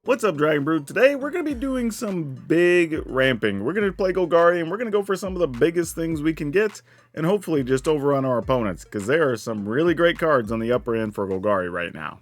What's up, Dragon Brood? Today we're going to be doing some big ramping. We're going to play Golgari and we're going to go for some of the biggest things we can get and hopefully just overrun our opponents because there are some really great cards on the upper end for Golgari right now.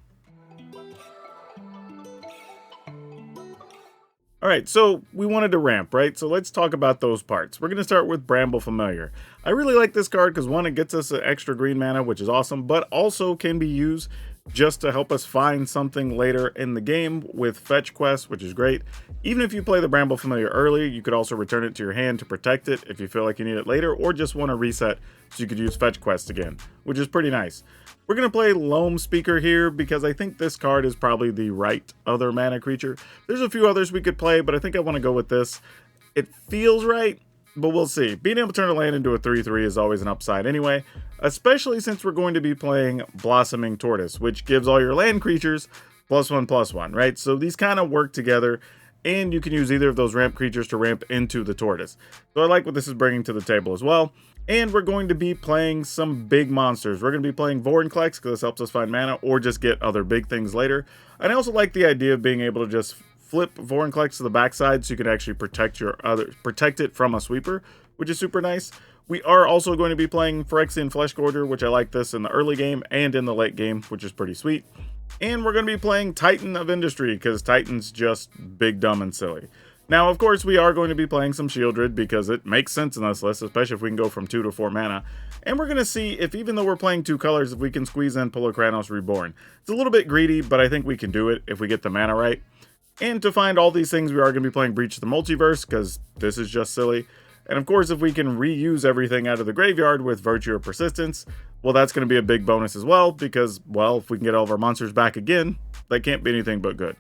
Alright, so we wanted to ramp, right? So let's talk about those parts. We're going to start with Bramble Familiar. I really like this card because one, it gets us an extra green mana, which is awesome, but also can be used just to help us find something later in the game with fetch quests, which is great. Even if you play the Bramble Familiar early, you could also return it to your hand to protect it if you feel like you need it later, or just want to reset so you could use fetch quests again, which is pretty nice. We're going to play Loam Speaker here because I think this card is probably the right other mana creature. There's a few others we could play, but I think I want to go with this. It feels right, but we'll see. Being able to turn a land into a 3/3 is always an upside anyway, especially since we're going to be playing Blossoming Tortoise, which gives all your land creatures +1/+1, right? So these kind of work together, and you can use either of those ramp creatures to ramp into the tortoise. So I like what this is bringing to the table as well. And we're going to be playing some big monsters. We're going to be playing Vorinclex because this helps us find mana or just get other big things later. And I also like the idea of being able to just flip Vorinclex to the backside so you can actually protect it from a sweeper, which is super nice. We are also going to be playing Phyrexian Fleshgorger, which I like this in the early game and in the late game, which is pretty sweet. And we're going to be playing Titan of Industry because Titan's just big, dumb, and silly. Now, of course, we are going to be playing some Shieldred because it makes sense in this list, especially if we can go from 2 to 4 mana. And we're going to see if, even though we're playing 2 colors, if we can squeeze in Pulokranos Reborn. It's a little bit greedy, but I think we can do it if we get the mana right. And to find all these things, we are going to be playing Breach of the Multiverse because this is just silly. And of course, if we can reuse everything out of the graveyard with Virtue of Persistence, well, that's going to be a big bonus as well because, well, if we can get all of our monsters back again, that can't be anything but good.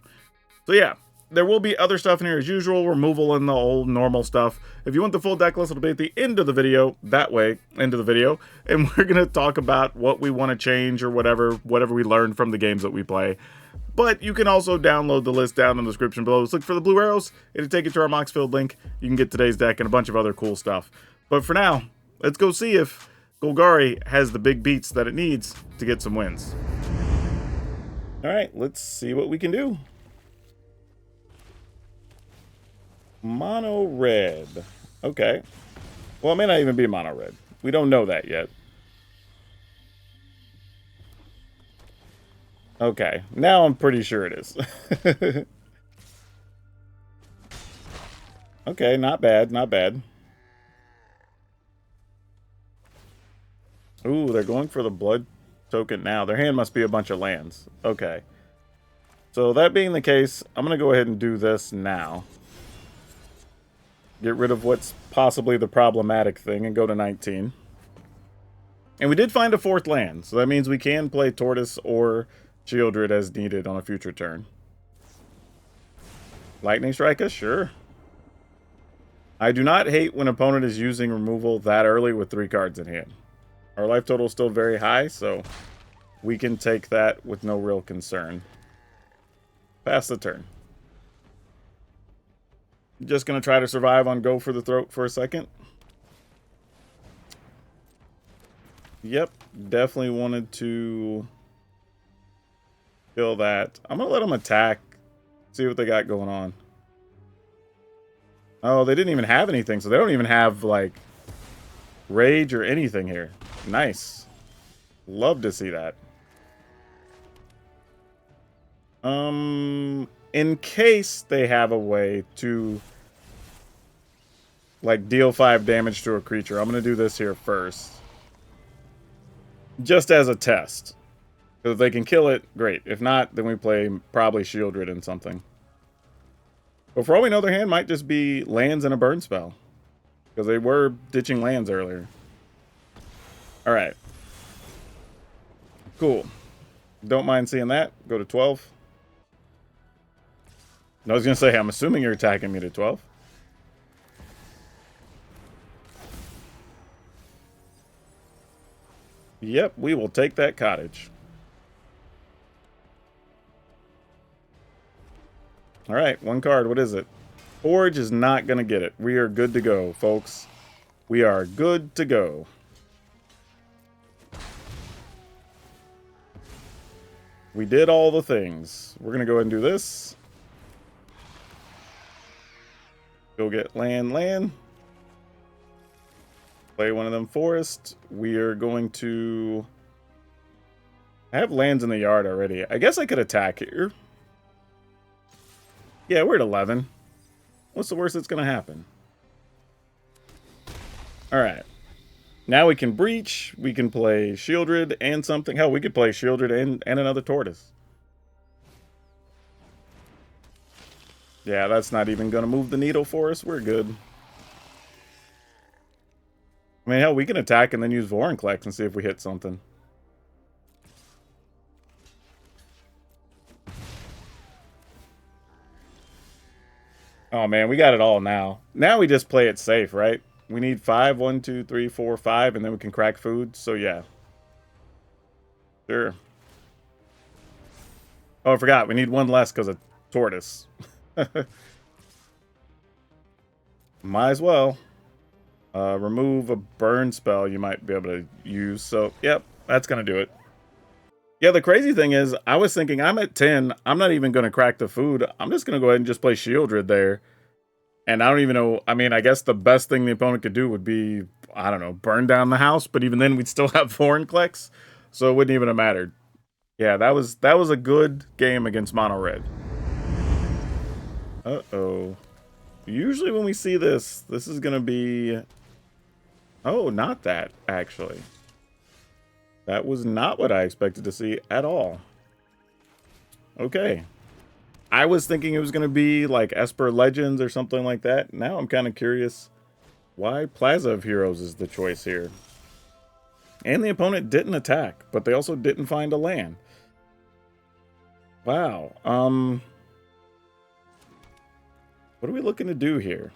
So yeah. There will be other stuff in here as usual, removal and the old normal stuff. If you want the full deck list, it'll be at the end of the video, that way, end of the video. And we're going to talk about what we want to change or whatever we learned from the games that we play. But you can also download the list down in the description below. Just look for the blue arrows. It'll take you to our Moxfield link. You can get today's deck and a bunch of other cool stuff. But for now, let's go see if Golgari has the big beats that it needs to get some wins. Alright, let's see what we can do. Mono red. Okay. Well, it may not even be mono red. We don't know that yet. Okay. Now I'm pretty sure it is. Okay, not bad, not bad. Ooh, they're going for the blood token now. Their hand must be a bunch of lands. Okay. So that being the case, I'm going to go ahead and do this now. Get rid of what's possibly the problematic thing and go to 19. And we did find a 4th land, so that means we can play Tortoise or Shieldred as needed on a future turn. Lightning Strike us? Sure. I do not hate when an opponent is using removal that early with 3 cards in hand. Our life total is still very high, so we can take that with no real concern. Pass the turn. Just going to try to survive on Go for the Throat for a second. Yep, definitely wanted to kill that. I'm going to let them attack, see what they got going on. Oh, they didn't even have anything, so they don't even have, like, rage or anything here. Nice. Love to see that. In case they have a way to, like, deal 5 damage to a creature, I'm going to do this here first. Just as a test. Because if they can kill it, great. If not, then we play probably Shieldred and something. But for all we know, their hand might just be lands and a burn spell. Because they were ditching lands earlier. Alright. Cool. Don't mind seeing that. Go to 12. I was going to say, I'm assuming you're attacking me to 12. Yep, we will take that cottage. Alright, 1 card. What is it? Forge is not going to get it. We are good to go, folks. We are good to go. We did all the things. We're going to go ahead and do this. Go get land. Play one of them forests. We are going to... I have lands in the yard already. I guess I could attack here. Yeah, we're at 11. What's the worst that's going to happen? Alright. Now we can breach. We can play Shieldred and something. Hell, we could play Shieldred and another tortoise. Yeah, that's not even going to move the needle for us. We're good. I mean, hell, we can attack and then use Vorinclex and see if we hit something. Oh, man, we got it all now. Now we just play it safe, right? We need 5. 1, 2, 3, 4, 5, and then we can crack food. So, yeah. Sure. Oh, I forgot. We need one less because of tortoise. Might as well. Remove a burn spell you might be able to use. So, yep, that's going to do it. Yeah, the crazy thing is, I was thinking I'm at 10. I'm not even going to crack the food. I'm just going to go ahead and just play Shieldred there. And I don't even know. I mean, I guess the best thing the opponent could do would be, I don't know, burn down the house. But even then, we'd still have Vorinclex. So it wouldn't even have mattered. Yeah, that was a good game against Mono Red. Uh-oh. Usually when we see this is going to be... Oh, not that, actually. That was not what I expected to see at all. Okay. I was thinking it was going to be like Esper Legends or something like that. Now I'm kind of curious why Plaza of Heroes is the choice here. And the opponent didn't attack, but they also didn't find a land. Wow. What are we looking to do here?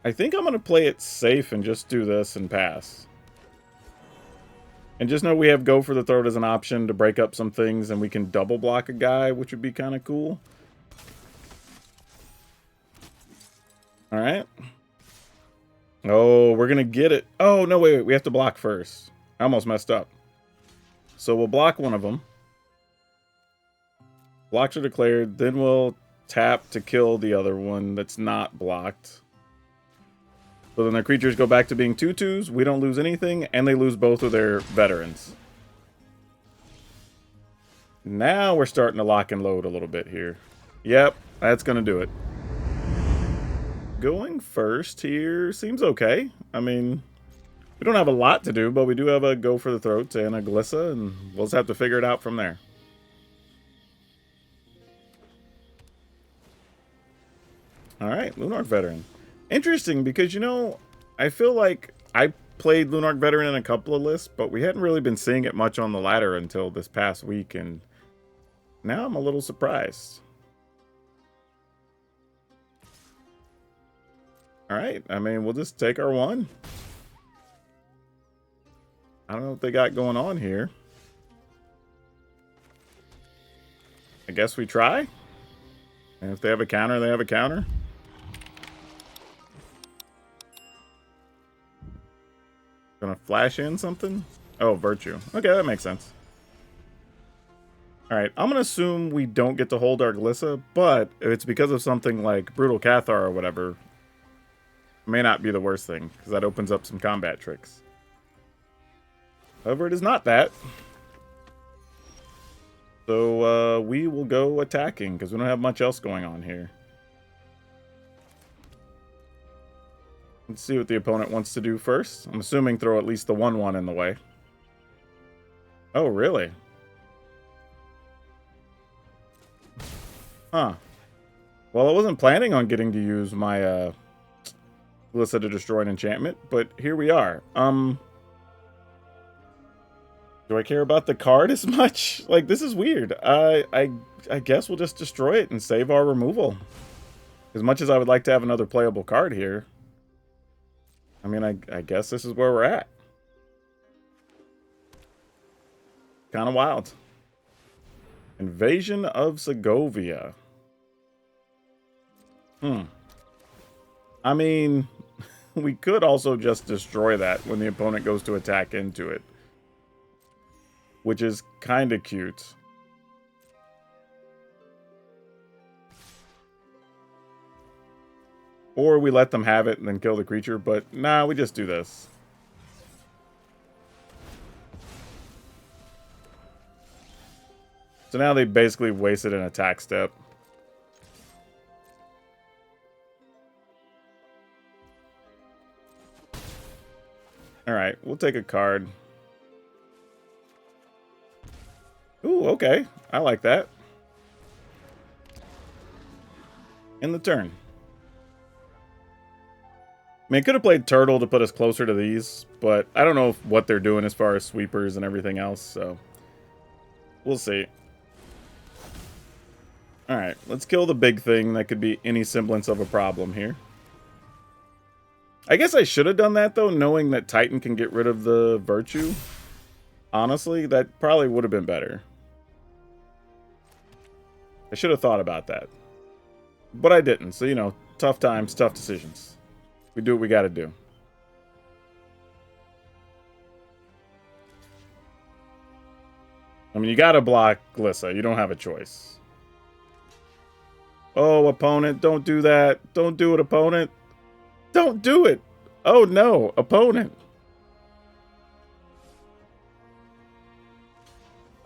I think I'm going to play it safe and just do this and pass. And just know we have Go for the Throat as an option to break up some things, and we can double block a guy, which would be kind of cool. Alright. Oh, we're going to get it. Oh, no, wait, we have to block first. I almost messed up. So we'll block one of them. Blocks are declared. Then we'll tap to kill the other one that's not blocked. So then their creatures go back to being 2/2s. We don't lose anything, and they lose both of their veterans. Now we're starting to lock and load a little bit here. Yep, that's going to do it. Going first here seems okay. I mean, we don't have a lot to do, but we do have a Go for the Throat and a Glissa, and we'll just have to figure it out from there. Alright, Lunarch Veteran. Interesting, because, you know, I feel like I played Lunarch Veteran in a couple of lists, but we hadn't really been seeing it much on the ladder until this past week, and now I'm a little surprised. Alright, I mean, we'll just take our one. I don't know what they got going on here. I guess we try. And if they have a counter, they have a counter. Gonna flash in something? Oh, Virtue. Okay, that makes sense. Alright, I'm gonna assume we don't get to hold our Glissa, but if it's because of something like Brutal Cathar or whatever, it may not be the worst thing, because that opens up some combat tricks. However, it is not that. So, we will go attacking, because we don't have much else going on here. Let's see what the opponent wants to do first. I'm assuming throw at least the 1/1 in the way. Oh, really? Huh. Well, I wasn't planning on getting to use my, Glissa to destroy an enchantment, but here we are. Do I care about the card as much? Like, this is weird. I guess we'll just destroy it and save our removal. As much as I would like to have another playable card here. I mean, I guess this is where we're at. Kind of wild. Invasion of Segovia. I mean, we could also just destroy that when the opponent goes to attack into it. Which is kind of cute. Or we let them have it and then kill the creature, but nah, we just do this. So now they basically wasted an attack step. Alright, we'll take a card. Ooh, okay. I like that. In the turn. I mean, I could have played Turtle to put us closer to these, but I don't know what they're doing as far as sweepers and everything else, so we'll see. Alright, let's kill the big thing that could be any semblance of a problem here. I guess I should have done that, though, knowing that Titan can get rid of the Virtue. Honestly, that probably would have been better. I should have thought about that. But I didn't, so, you know, tough times, tough decisions. We do what we gotta do. I mean, you gotta block Glissa. You don't have a choice. Oh, opponent, don't do that. Don't do it, opponent. Don't do it. Oh, no, opponent.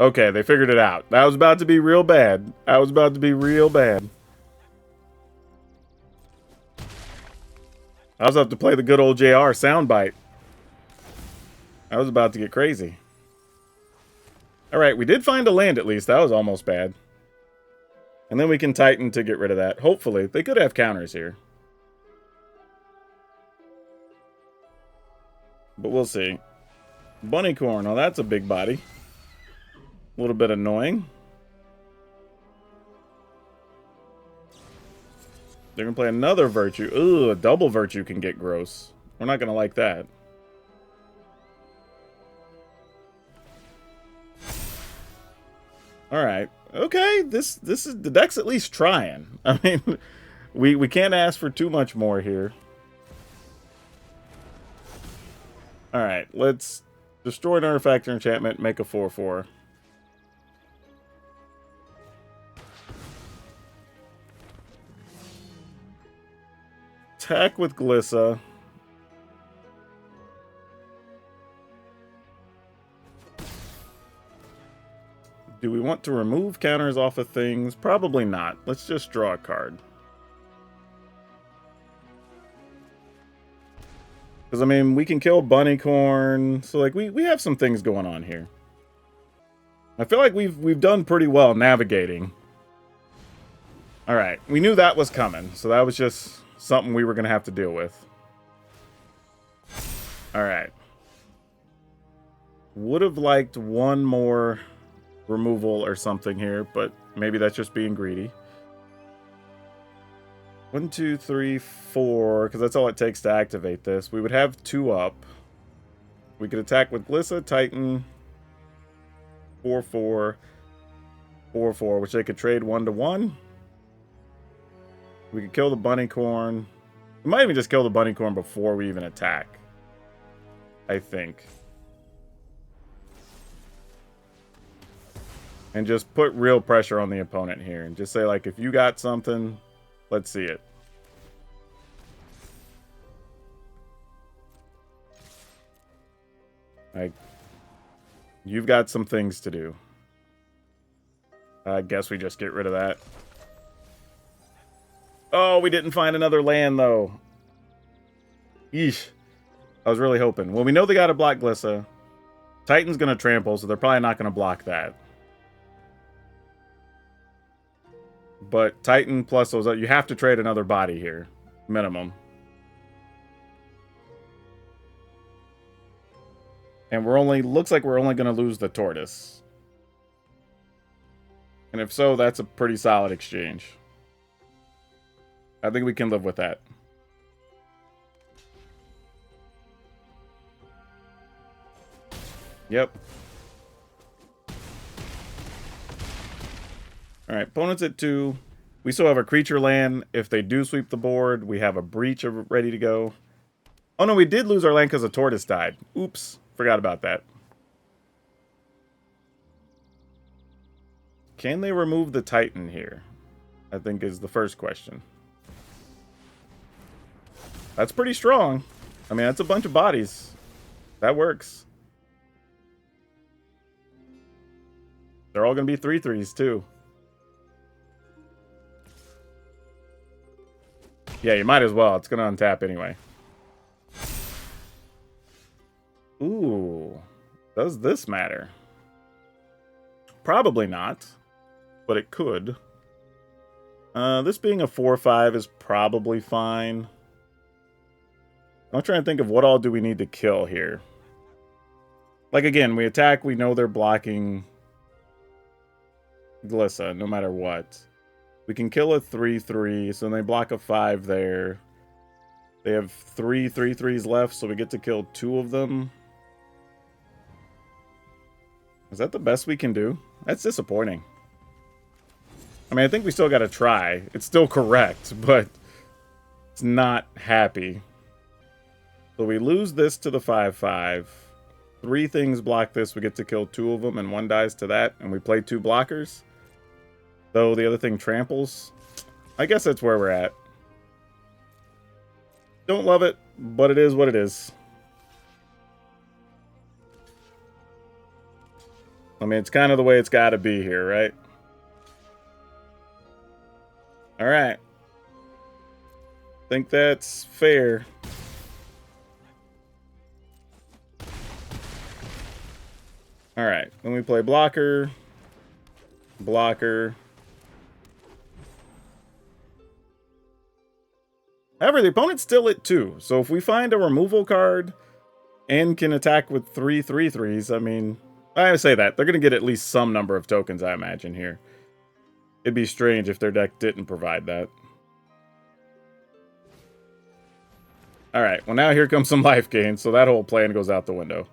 Okay, they figured it out. That was about to be real bad. That was about to be real bad. I was about to play the good old JR soundbite. I was about to get crazy. Alright, we did find a land at least. That was almost bad. And then we can Titan to get rid of that. Hopefully. They could have counters here. But we'll see. Bunnycorn. Oh, that's a big body. A little bit annoying. They're going to play another Virtue. Ooh, a double Virtue can get gross. We're not going to like that. Alright. Okay, this is... The deck's at least trying. I mean, we can't ask for too much more here. Alright, let's destroy an artifact or enchantment, make a 4/4. Attack with Glissa. Do we want to remove counters off of things? Probably not. Let's just draw a card. Because, I mean, we can kill Bunnycorn. So, like, we have some things going on here. I feel like we've done pretty well navigating. Alright, we knew that was coming. So that was just something we were going to have to deal with. Alright. Would have liked one more removal or something here, but maybe that's just being greedy. 1, 2, 3, 4, because that's all it takes to activate this. We would have 2 up. We could attack with Glissa, Titan, 4/4, 4/4, which they could trade 1/1. We could kill the Bunnycorn. We might even just kill the Bunnycorn before we even attack, I think. And just put real pressure on the opponent here. And just say, like, if you got something, let's see it. Like, you've got some things to do. I guess we just get rid of that. Oh, we didn't find another land, though. Yeesh. I was really hoping. Well, we know they got to block Glissa. Titan's going to trample, so they're probably not going to block that. But Titan plus those, you have to trade another body here. Minimum. And looks like we're only going to lose the Tortoise. And if so, that's a pretty solid exchange. I think we can live with that. Yep. Alright, opponent's at 2. We still have a creature land. If they do sweep the board, we have a breach ready to go. Oh no, we did lose our land because a tortoise died. Oops, forgot about that. Can they remove the Titan here? I think is the first question. That's pretty strong. I mean, that's a bunch of bodies. That works. They're all going to be 3/3s, too. Yeah, you might as well. It's going to untap anyway. Ooh. Does this matter? Probably not. But it could. This being a 4/5 is probably fine. I'm trying to think of what all do we need to kill here. Like, again, we attack. We know they're blocking Glissa, no matter what. We can kill a 3/3, so then they block a 5 there. They have 3 3/3s left, so we get to kill 2 of them. Is that the best we can do? That's disappointing. I mean, I think we still got to try. It's still correct, but it's not happy. So we lose this to the 5/5. 3 things block this. We get to kill 2 of them, and 1 dies to that, and we play 2 blockers. Though the other thing tramples. I guess that's where we're at. Don't love it, but it is what it is. I mean, it's kind of the way it's got to be here, right? Alright. Think that's fair. Alright, then we play blocker. Blocker. However, the opponent's still at 2. So if we find a removal card and can attack with 3 3/3s, I mean, I say that. They're going to get at least some number of tokens, I imagine, here. It'd be strange if their deck didn't provide that. Alright, well now here comes some life gain, so that whole plan goes out the window.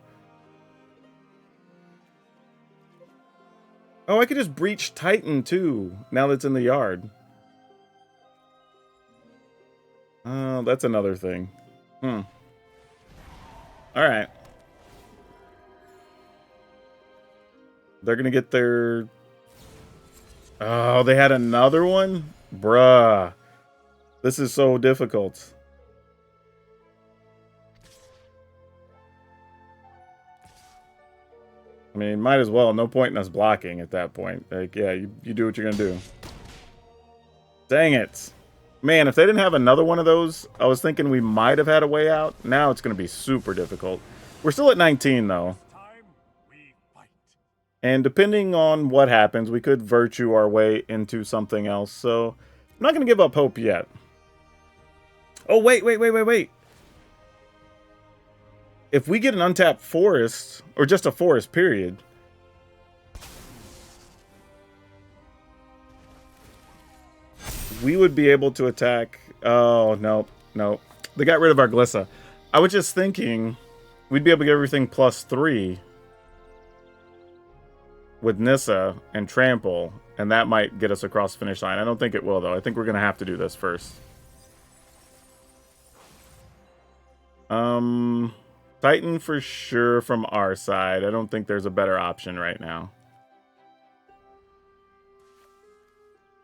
Oh, I could just Breach Titan, too, now that's in the yard. Oh, that's another thing. Alright. They're gonna get their... Oh, they had another one? Bruh. This is so difficult. I mean, might as well. No point in us blocking at that point. Like, yeah, you do what you're gonna do. Dang it. Man, if they didn't have another one of those, I was thinking we might have had a way out. Now it's going to be super difficult. We're still at 19, though. And depending on what happens, we could virtue our way into something else. So, I'm not going to give up hope yet. Oh, wait. If we get an untapped forest, or just a forest, period... we would be able to attack... Oh, no. They got rid of our Glissa. I was just thinking we'd be able to get everything +3 with Nissa and Trample, and that might get us across the finish line. I don't think it will, though. I think we're going to have to do this first. Titan for sure from our side. I don't think there's a better option right now.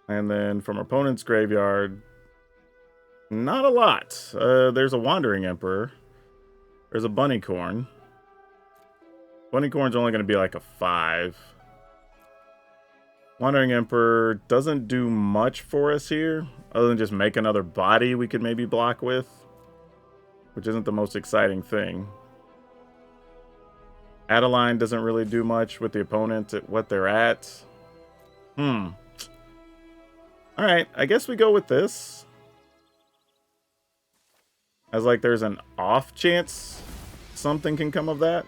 And then from opponent's graveyard, not a lot. There's a Wandering Emperor. There's a Bunnycorn. Bunnycorn's only going to be like a 5. Wandering Emperor doesn't do much for us here, other than just make another body we could maybe block with, which isn't the most exciting thing. Adeline doesn't really do much with the opponent at what they're at. Alright, I guess we go with this. As like there's an off chance something can come of that.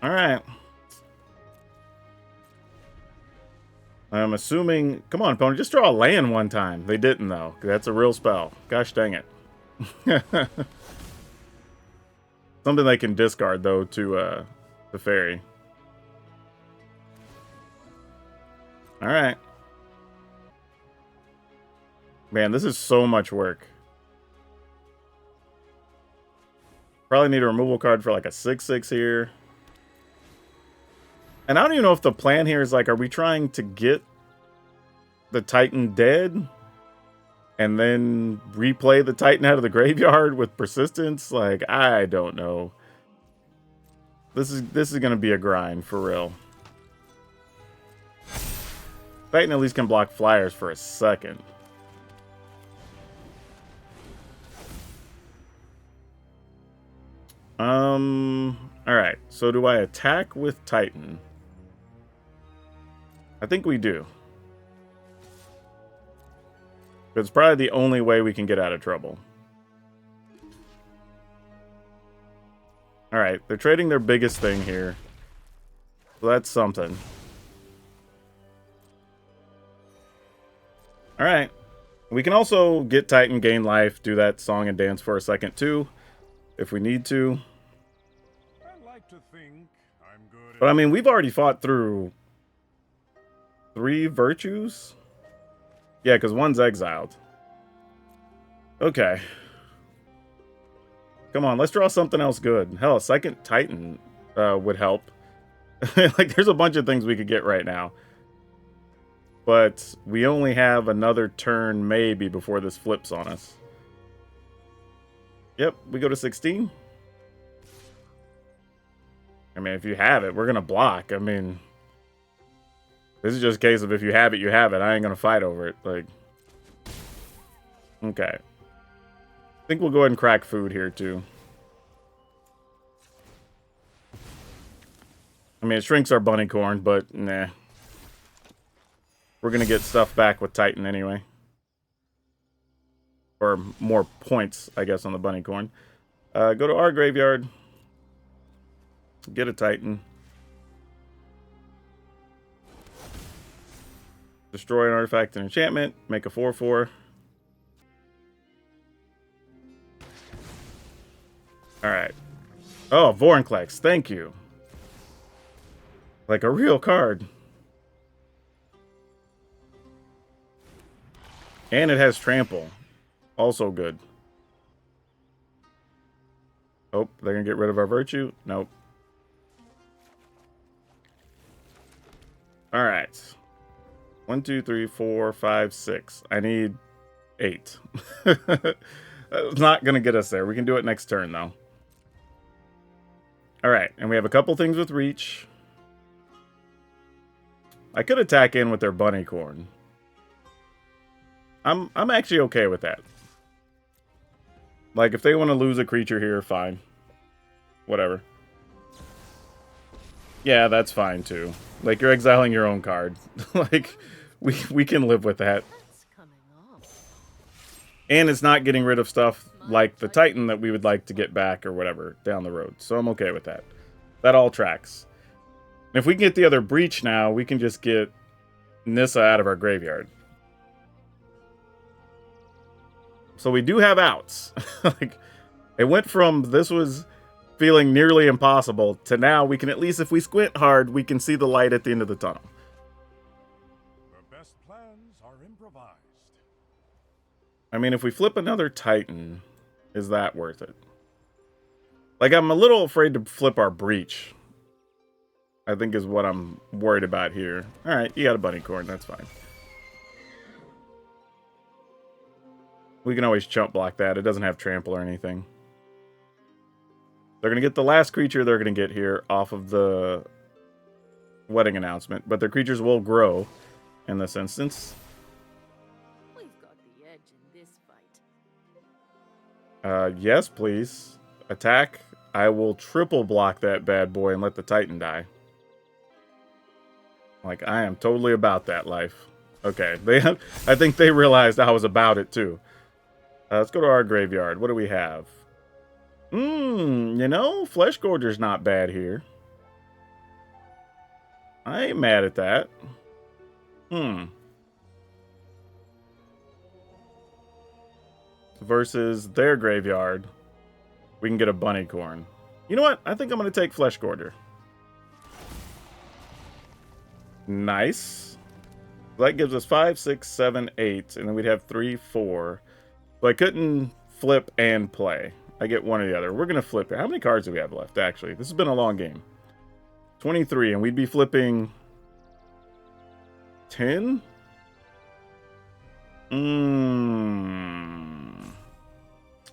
Alright. I'm assuming... Come on, opponent, just draw a land one time. They didn't, though. That's a real spell. Gosh dang it. Something they can discard, though, to the fairy. Alright. Man, this is so much work. Probably need a removal card for like a 6/6 here. And I don't even know if the plan here is like, are we trying to get the Titan dead and then replay the Titan out of the graveyard with persistence? Like, I don't know. This is going to be a grind for real. Titan at least can block flyers for a second. Alright, so do I attack with Titan? I think we do. It's probably the only way we can get out of trouble. Alright, they're trading their biggest thing here. So that's something. Alright. We can also get Titan, gain life, do that song and dance for a second too, if we need to. But I mean, we've already fought through 3 virtues? Yeah, because 1's exiled. Okay. Come on, let's draw something else good. Hell, a second Titan would help. Like, there's a bunch of things we could get right now. But we only have another turn, maybe, before this flips on us. Yep, we go to 16. I mean, if you have it, we're going to block. I mean, this is just a case of if you have it, you have it. I ain't going to fight over it. Like, okay. I think we'll go ahead and crack food here, too. I mean, it shrinks our bunny corn, but nah. We're going to get stuff back with Titan anyway. Or more points, I guess, on the bunny corn. Go to our graveyard. Get a Titan. Destroy an artifact and enchantment. Make a 4/4. Alright. Oh, Vorinclex. Thank you. Like a real card. And it has trample. Also good. Oh, they're going to get rid of our virtue? Nope. Alright. 1, 2, 3, 4, 5, 6. I need 8. That's not going to get us there. We can do it next turn, though. Alright, and we have a couple things with reach. I could attack in with their bunny corn. I'm actually okay with that. Like, if they want to lose a creature here, fine. Whatever. Yeah, that's fine, too. Like, you're exiling your own card. Like, we can live with that. And it's not getting rid of stuff like the Titan that we would like to get back or whatever down the road. So I'm okay with that. That all tracks. And if we can get the other Breach now, we can just get Nissa out of our graveyard. So we do have outs. Like, it went from this was feeling nearly impossible to now we can at least, if we squint hard, we can see the light at the end of the tunnel. The best plans are improvised. I mean, if we flip another Titan, is that worth it? Like, I'm a little afraid to flip our Breach. I think is what I'm worried about here. Alright, you got a bunny corn, that's fine. We can always chump block that. It doesn't have trample or anything. They're going to get the last creature they're going to get here off of the wedding announcement. But their creatures will grow in this instance. We've got the edge in this fight. Yes, please. Attack. I will triple block that bad boy and let the Titan die. Like, I am totally about that life. Okay. I think they realized I was about it, too. Let's go to our graveyard. What do we have? You know, Flesh Gorger's not bad here. I ain't mad at that. Versus their graveyard. We can get a bunny corn. You know what? I think I'm going to take Flesh Gorger. Nice. That gives us 5, 6, 7, 8. And then we'd have 3, 4. So I couldn't flip and play. I get one or the other. We're going to flip it. How many cards do we have left, actually? This has been a long game. 23, and we'd be flipping 10?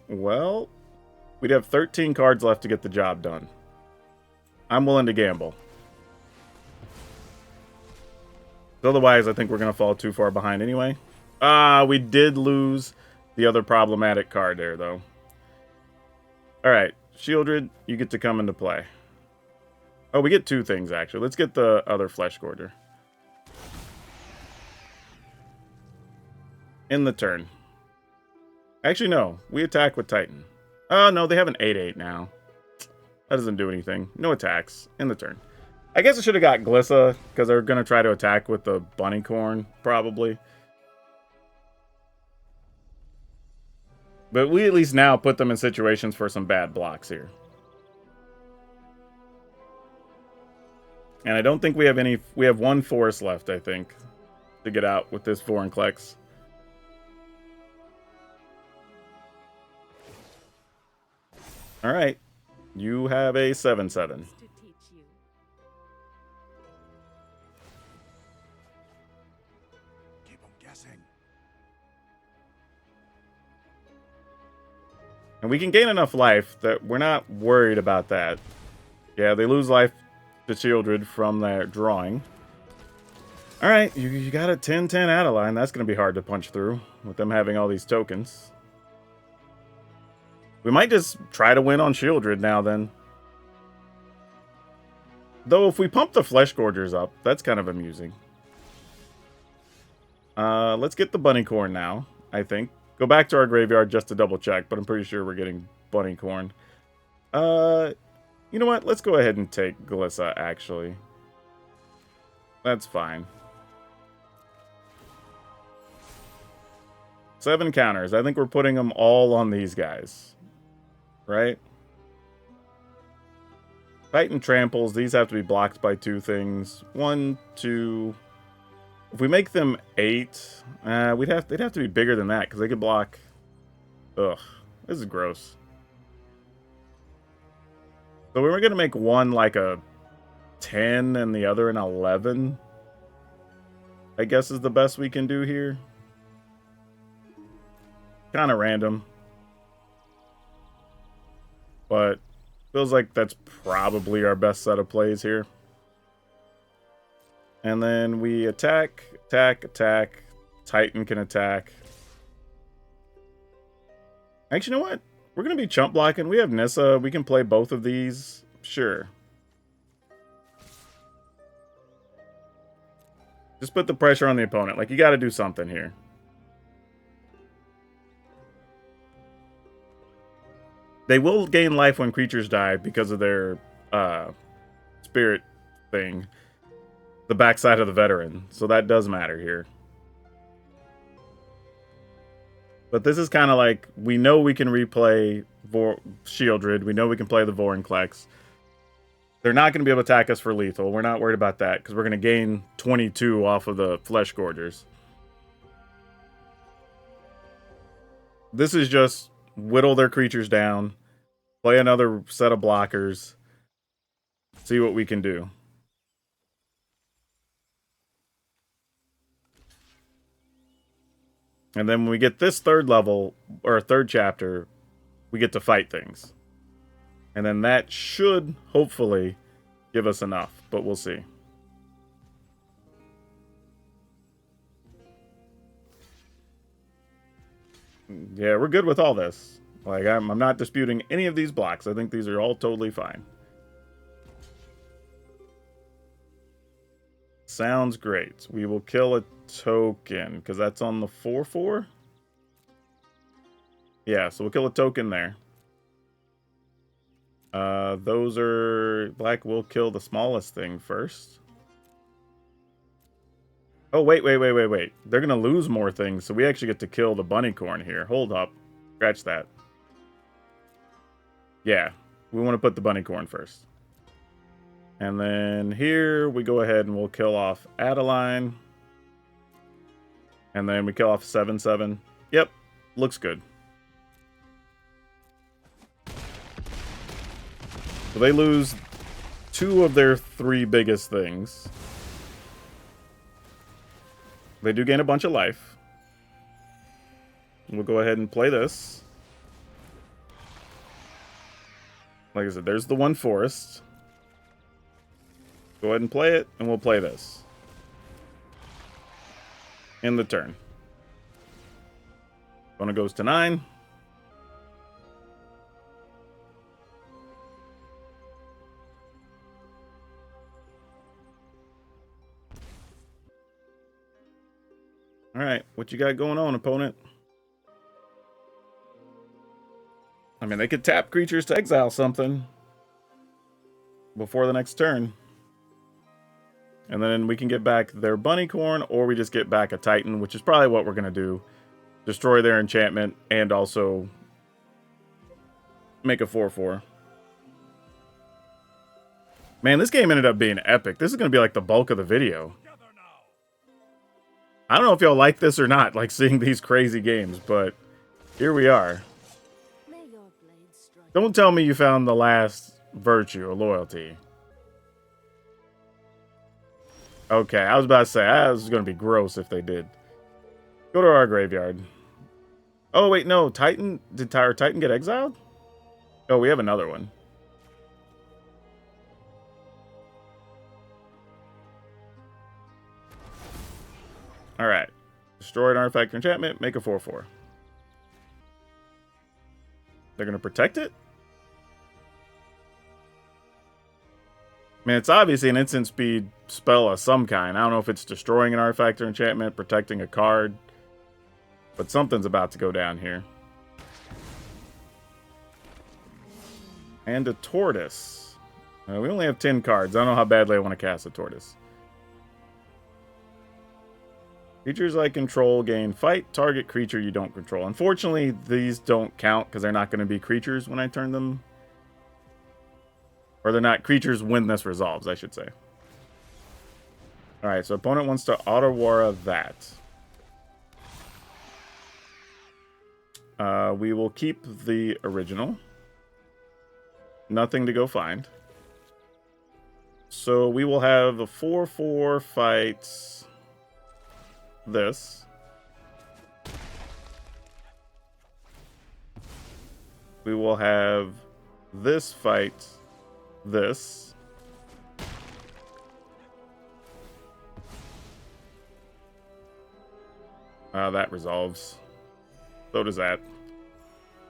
Well, we'd have 13 cards left to get the job done. I'm willing to gamble. Otherwise, I think we're going to fall too far behind anyway. We did lose the other problematic card there, though. Alright, Shieldred, you get to come into play. Oh, we get two things, actually. Let's get the other Flesh Gorger. In the turn. Actually, no. We attack with Titan. Oh, no, they have an 8/8 now. That doesn't do anything. No attacks. In the turn. I guess I should have got Glissa, because they're going to try to attack with the Bunnycorn, probably. But we at least now put them in situations for some bad blocks here. And I don't think we have any... We have one forest left, I think, to get out with this Vorinclex. Alright. You have a 7/7. And we can gain enough life that we're not worried about that. Yeah, they lose life to Shieldred from their drawing. Alright, you got a 10/10 Adeline. That's going to be hard to punch through with them having all these tokens. We might just try to win on Shieldred now then. Though if we pump the Flesh Gorgers up, that's kind of amusing. Let's get the Bunnycorn now, I think. Go back to our graveyard just to double check, but I'm pretty sure we're getting Bunnycorn. You know what? Let's go ahead and take Glissa, actually. That's fine. 7 counters. I think we're putting them all on these guys. Right? Titan tramples. These have to be blocked by 2 things. 1, 2... If we make them 8, they'd have to be bigger than that, because they could block... Ugh. This is gross. So we're going to make one like a 10 and the other an 11. I guess is the best we can do here. Kind of random. But feels like that's probably our best set of plays here. And then we attack, attack, attack. Titan can attack. Actually, you know what? We're going to be chump blocking. We have Nissa. We can play both of these. Sure. Just put the pressure on the opponent. Like, you got to do something here. They will gain life when creatures die because of their spirit thing. The backside of the veteran. So that does matter here. But this is kind of like, we know we can replay Shieldred. We know we can play the Vorinclex. They're not going to be able to attack us for lethal. We're not worried about that, because we're going to gain 22 off of the Flesh Gorgers. This is just whittle their creatures down, play another set of blockers, see what we can do. And then when we get this third level, or third chapter, we get to fight things. And then that should, hopefully, give us enough. But we'll see. Yeah, we're good with all this. Like, I'm not disputing any of these blocks. I think these are all totally fine. Sounds great. We will kill a token, because that's on the 4/4. Yeah, so we'll kill a token there. Those are... Black will kill the smallest thing first. Oh, wait. They're going to lose more things, so we actually get to kill the Bunnycorn here. Hold up. Scratch that. Yeah, we want to put the Bunnycorn first. And then here, we go ahead and we'll kill off Adeline. And then we kill off 7/7. Yep, looks good. So they lose 2 of their 3 biggest things. They do gain a bunch of life. We'll go ahead and play this. Like I said, there's the 1 forest. Go ahead and play it, and we'll play this. In the turn. Opponent goes to 9. Alright, what you got going on, opponent? I mean, they could tap creatures to exile something before the next turn. And then we can get back their Bunnycorn, or we just get back a Titan, which is probably what we're going to do. Destroy their enchantment, and also make a 4/4. Man, this game ended up being epic. This is going to be like the bulk of the video. I don't know if y'all like this or not, like seeing these crazy games, but here we are. Don't tell me you found the last virtue or loyalty. Okay, I was about to say, that was going to be gross if they did. Go to our graveyard. Oh, wait, no. Titan? Did our Titan get exiled? Oh, we have another one. Alright. Destroy an artifact or enchantment. Make a 4/4. They're going to protect it? Man, it's obviously an instant speed spell of some kind. I don't know if it's destroying an artifact or enchantment, protecting a card. But something's about to go down here. And a tortoise. We only have 10 cards. I don't know how badly I want to cast a tortoise. Creatures I control gain fight target creature you don't control. Unfortunately, these don't count because they're not going to be creatures when I turn them. Or they're not creatures when this resolves, I should say. Alright, so opponent wants to Otawara that. We will keep the original. Nothing to go find. So we will have a 4/4 fight this. We will have this fight this. That resolves. So does that.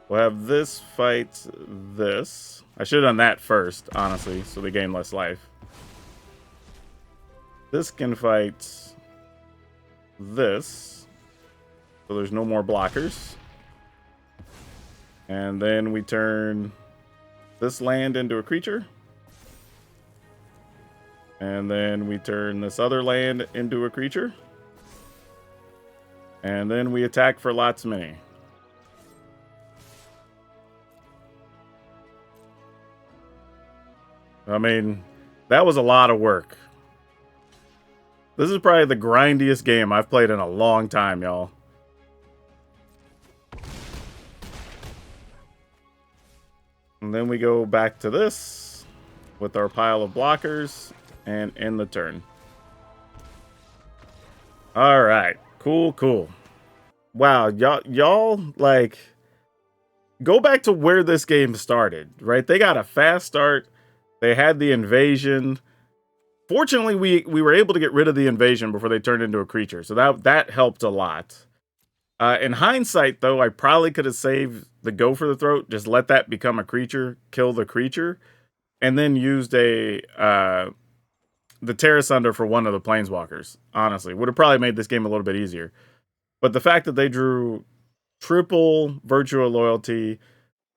We'll have this fight this. I should have done that first, honestly, so they gain less life. This can fight this. So there's no more blockers. And then we turn this land into a creature. And then we turn this other land into a creature. And then we attack for lots many. I mean, that was a lot of work. This is probably the grindiest game I've played in a long time, y'all. And then we go back to this with our pile of blockers and end the turn. All right. Cool, cool. Wow, y'all like go back to where this game started, right? They got a fast start. They had the invasion. Fortunately, we were able to get rid of the invasion before they turned into a creature. So that helped a lot. In hindsight, though, I probably could have saved the Go for the Throat. Just let that become a creature, kill the creature, and then used the Terra Sunder for one of the Planeswalkers. Honestly, would have probably made this game a little bit easier. But the fact that they drew triple Virtue of Loyalty,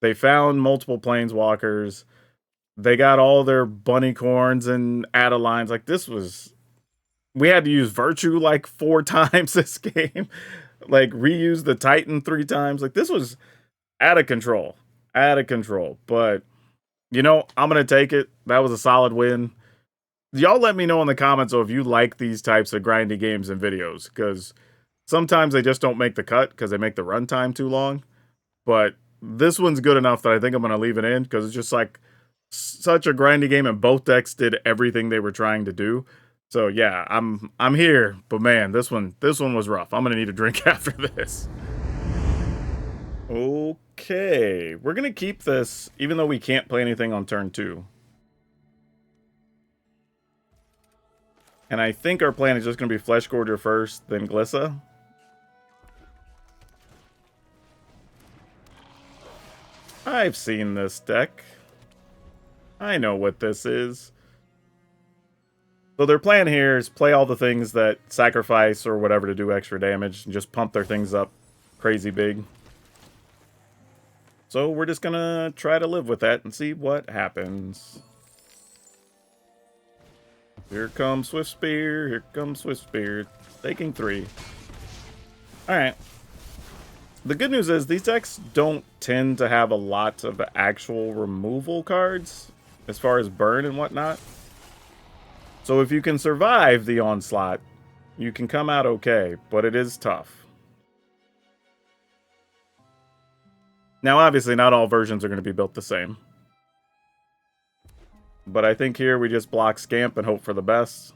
they found multiple Planeswalkers, they got all their Bunnycorns and Adelines. Like, this was... We had to use Virtue like 4 times this game. Like, reuse the Titan 3 times. Like, this was out of control. Out of control. But, you know, I'm going to take it. That was a solid win. Y'all let me know in the comments if you like these types of grindy games and videos. Because sometimes they just don't make the cut because they make the runtime too long. But this one's good enough that I think I'm going to leave it in. Because it's just like such a grindy game, and both decks did everything they were trying to do. So yeah, I'm here, but man, this one was rough. I'm gonna need a drink after this. Okay, we're gonna keep this, even though we can't play anything on turn 2. And I think our plan is just gonna be Flesh Gorger first, then Glissa. I've seen this deck. I know what this is. So their plan here is play all the things that sacrifice or whatever to do extra damage and just pump their things up crazy big. So we're just gonna try to live with that and see what happens. Here comes Swift Spear, here comes Swift Spear. Taking 3. Alright. The good news is these decks don't tend to have a lot of actual removal cards as far as burn and whatnot. So if you can survive the onslaught, you can come out okay, but it is tough. Now obviously not all versions are going to be built the same. But I think here we just block Scamp and hope for the best.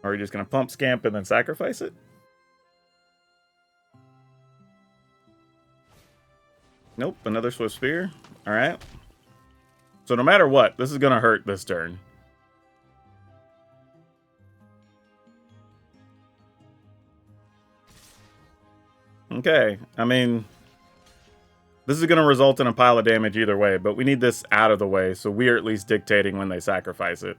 Are we just going to pump Scamp and then sacrifice it? Nope, another Swift Spear. Alright. So no matter what, this is going to hurt this turn. Okay, I mean, this is going to result in a pile of damage either way, but we need this out of the way, so we are at least dictating when they sacrifice it.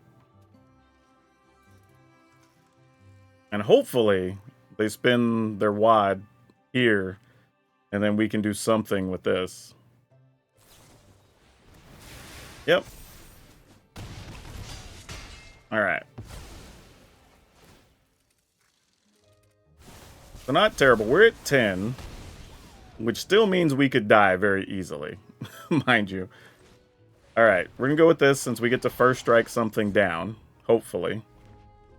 And hopefully, they spin their wad here, and then we can do something with this. Yep. Alright. So not terrible. We're at 10, which still means we could die very easily, mind you. Alright, we're going to go with this since we get to first strike something down, hopefully.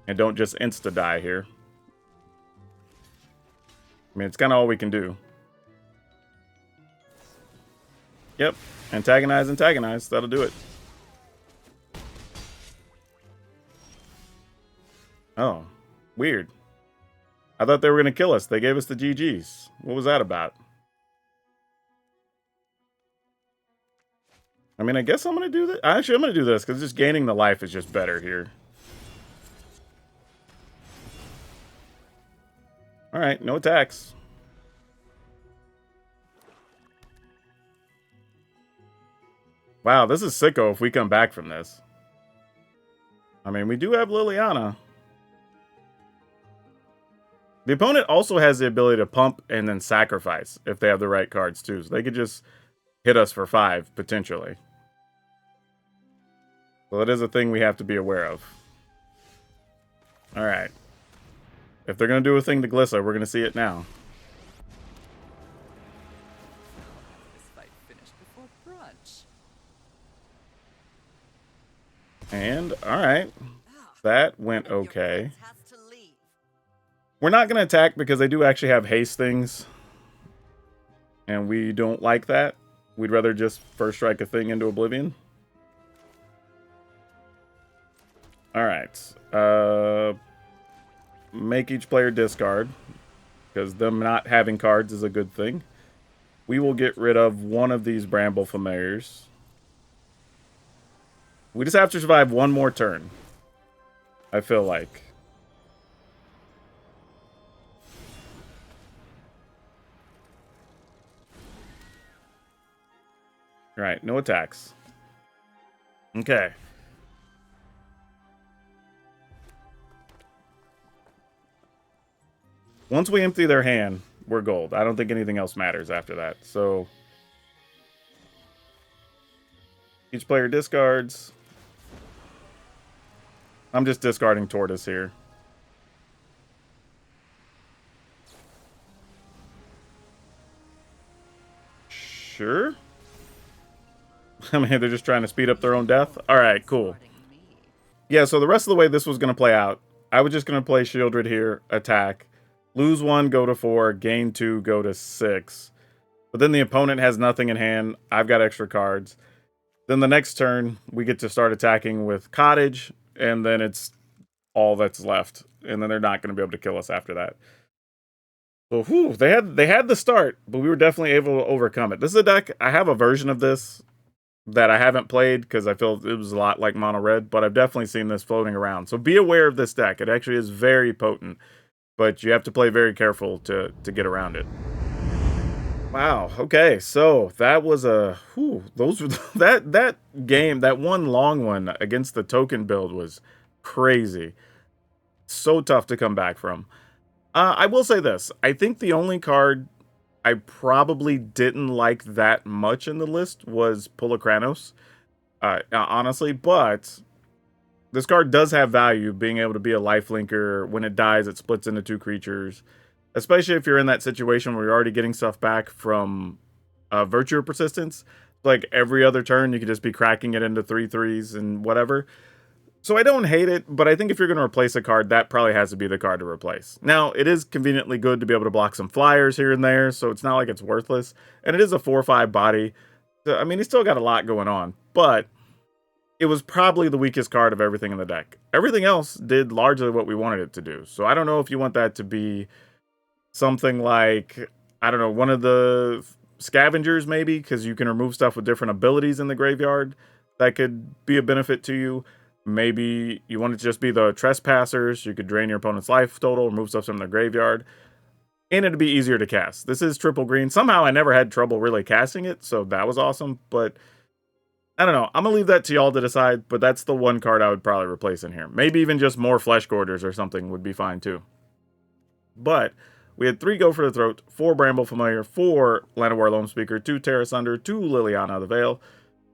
And don't just insta-die here. I mean, it's kind of all we can do. Yep. Antagonize, antagonize. That'll do it. Oh. Weird. I thought they were going to kill us. They gave us the GGs. What was that about? I mean, I guess I'm going to do this. Actually, I'm going to do this because just gaining the life is just better here. Alright, no attacks. Wow, this is sicko if we come back from this. I mean, we do have Liliana. The opponent also has the ability to pump and then sacrifice if they have the right cards too. So they could just hit us for 5, potentially. So that is a thing we have to be aware of. Alright. If they're going to do a thing to Glissa, we're going to see it now. This fight finished before brunch. And, alright. That went okay. We're not going to attack because they do actually have haste things. And we don't like that. We'd rather just first strike a thing into oblivion. Alright. Make each player discard. Because them not having cards is a good thing. We will get rid of one of these Bramble Familiars. We just have to survive one more turn. I feel like. Right, no attacks. Okay. Once we empty their hand, we're gold. I don't think anything else matters after that. So each player discards. I'm just discarding Tortoise here. Sure. I mean, they're just trying to speed up their own death. All right, cool. Yeah, so the rest of the way this was going to play out, I was just going to play Shieldred here, attack, lose 1, go to 4, gain 2, go to 6. But then the opponent has nothing in hand. I've got extra cards. Then the next turn, we get to start attacking with Cottage, and then it's all that's left. And then they're not going to be able to kill us after that. So, whew, they had the start, but we were definitely able to overcome it. This is a deck, I have a version of this that I haven't played because I feel it was a lot like Mono Red, but I've definitely seen this floating around. So be aware of this deck. It actually is very potent, but you have to play very careful to get around it. Wow. Okay. So that was those were that game, that one long one against the token build was crazy. So tough to come back from. I will say this. I think the only card I probably didn't like that much in the list was Pulokranos. Honestly, but this card does have value, being able to be a lifelinker. When it dies, it splits into 2 creatures. Especially if you're in that situation where you're already getting stuff back from Virtue or Persistence. Like every other turn, you could just be cracking it into 3/3s and whatever. So I don't hate it, but I think if you're going to replace a card, that probably has to be the card to replace. Now, it is conveniently good to be able to block some flyers here and there, so it's not like it's worthless. And it is a 4/5 body. So, I mean, it's still got a lot going on, but it was probably the weakest card of everything in the deck. Everything else did largely what we wanted it to do. So I don't know if you want that to be something like, I don't know, one of the scavengers maybe, because you can remove stuff with different abilities in the graveyard. That could be a benefit to you. Maybe you want it to just be the trespassers. You could drain your opponent's life total, remove stuff from their graveyard, and it'd be easier to cast. This is triple green. Somehow I never had trouble really casting it, so that was awesome. But I don't know. I'm going to leave that to y'all to decide, but that's the one card I would probably replace in here. Maybe even just more Flesh Gorders or something would be fine too. But we had 3 Go for the Throat, 4 Bramble Familiar, 4 Llanowar Loam Speaker, 2 Terra Sunder, 2 Liliana the Veil,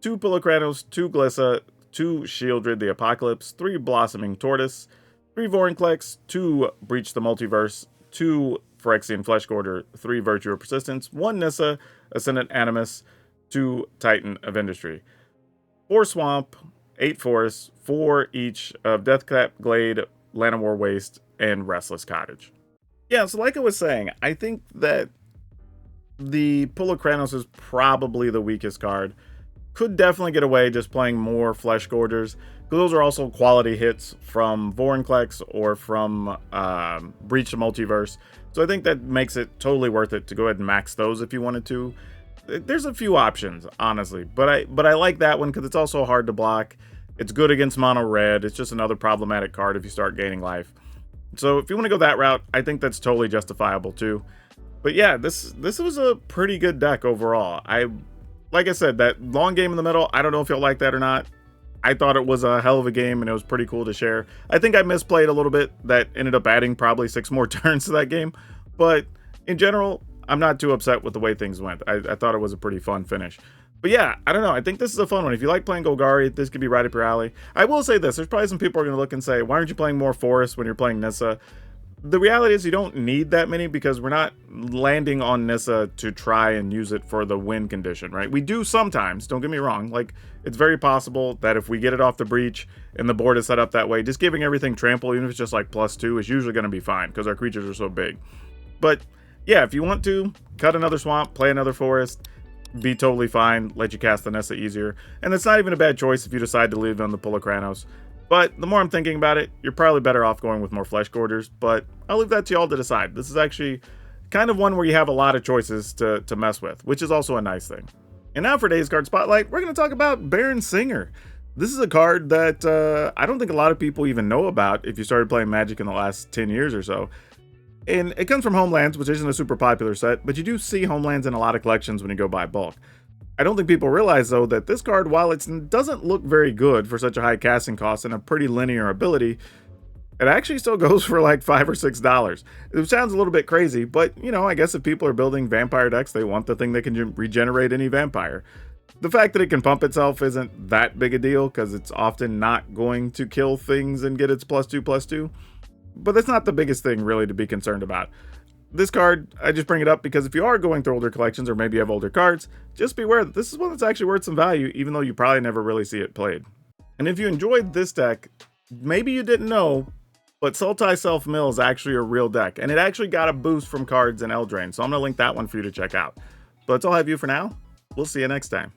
2 Pulokranos, 2 Glissa, 2 Shieldred the Apocalypse, 3 Blossoming Tortoise, 3 Vorinclex, 2 Breach the Multiverse, 2 Phyrexian Flesh Gorder, 3 Virtue of Persistence, 1 Nissa, Ascendant Animus, 2 Titan of Industry, 4 Swamp, 8 Forests, 4 each of Deathclap Glade, Llanowar Waste, and Restless Cottage. Yeah, so like I was saying, I think that the Pulokranos is probably the weakest card. Could definitely get away just playing more Flesh Gorgers, because those are also quality hits from Vorinclex or from Breach the Multiverse. So I think that makes it totally worth it to go ahead and max those if you wanted to. There's a few options, honestly, but I like that one because it's also hard to block. It's good against mono red. It's just another problematic card if you start gaining life. So if you want to go that route, I think that's totally justifiable too. But yeah, this was a pretty good deck overall. Like I said, that long game in the middle, I don't know if you'll like that or not. I thought it was a hell of a game and it was pretty cool to share. I think I misplayed a little bit. That ended up adding probably 6 more turns to that game. But in general, I'm not too upset with the way things went. I thought it was a pretty fun finish. But yeah, I don't know. I think this is a fun one. If you like playing Golgari, this could be right up your alley. I will say this. There's probably some people are going to look and say, why aren't you playing more Forest when you're playing Nissa? The reality is you don't need that many because we're not landing on Nissa to try and use it for the win condition, right? We do sometimes, don't get me wrong. Like, it's very possible that if we get it off the breach and the board is set up that way, just giving everything trample, even if it's just like +2, is usually going to be fine because our creatures are so big. But yeah, if you want to, cut another swamp, play another forest, be totally fine, let you cast the Nissa easier. And it's not even a bad choice if you decide to leave on the Pulokranos. But the more I'm thinking about it, you're probably better off going with more Flesh Gorders, but I'll leave that to y'all to decide. This is actually kind of one where you have a lot of choices to mess with, which is also a nice thing. And now for today's card spotlight, we're going to talk about Baron Singer. This is a card that I don't think a lot of people even know about if you started playing Magic in the last 10 years or so. And it comes from Homelands, which isn't a super popular set, but you do see Homelands in a lot of collections when you go buy bulk. I don't think people realize, though, that this card, while it doesn't look very good for such a high casting cost and a pretty linear ability, it actually still goes for like $5 or $6. It sounds a little bit crazy, but, you know, I guess if people are building vampire decks, they want the thing that can regenerate any vampire. The fact that it can pump itself isn't that big a deal, because it's often not going to kill things and get its +2/+2. But that's not the biggest thing, really, to be concerned about. This card, I just bring it up because if you are going through older collections or maybe you have older cards, just be aware that this is one that's actually worth some value, even though you probably never really see it played. And if you enjoyed this deck, maybe you didn't know, but Sultai Self-Mill is actually a real deck, and it actually got a boost from cards in Eldraine, so I'm going to link that one for you to check out. But that's all I have you for now. We'll see you next time.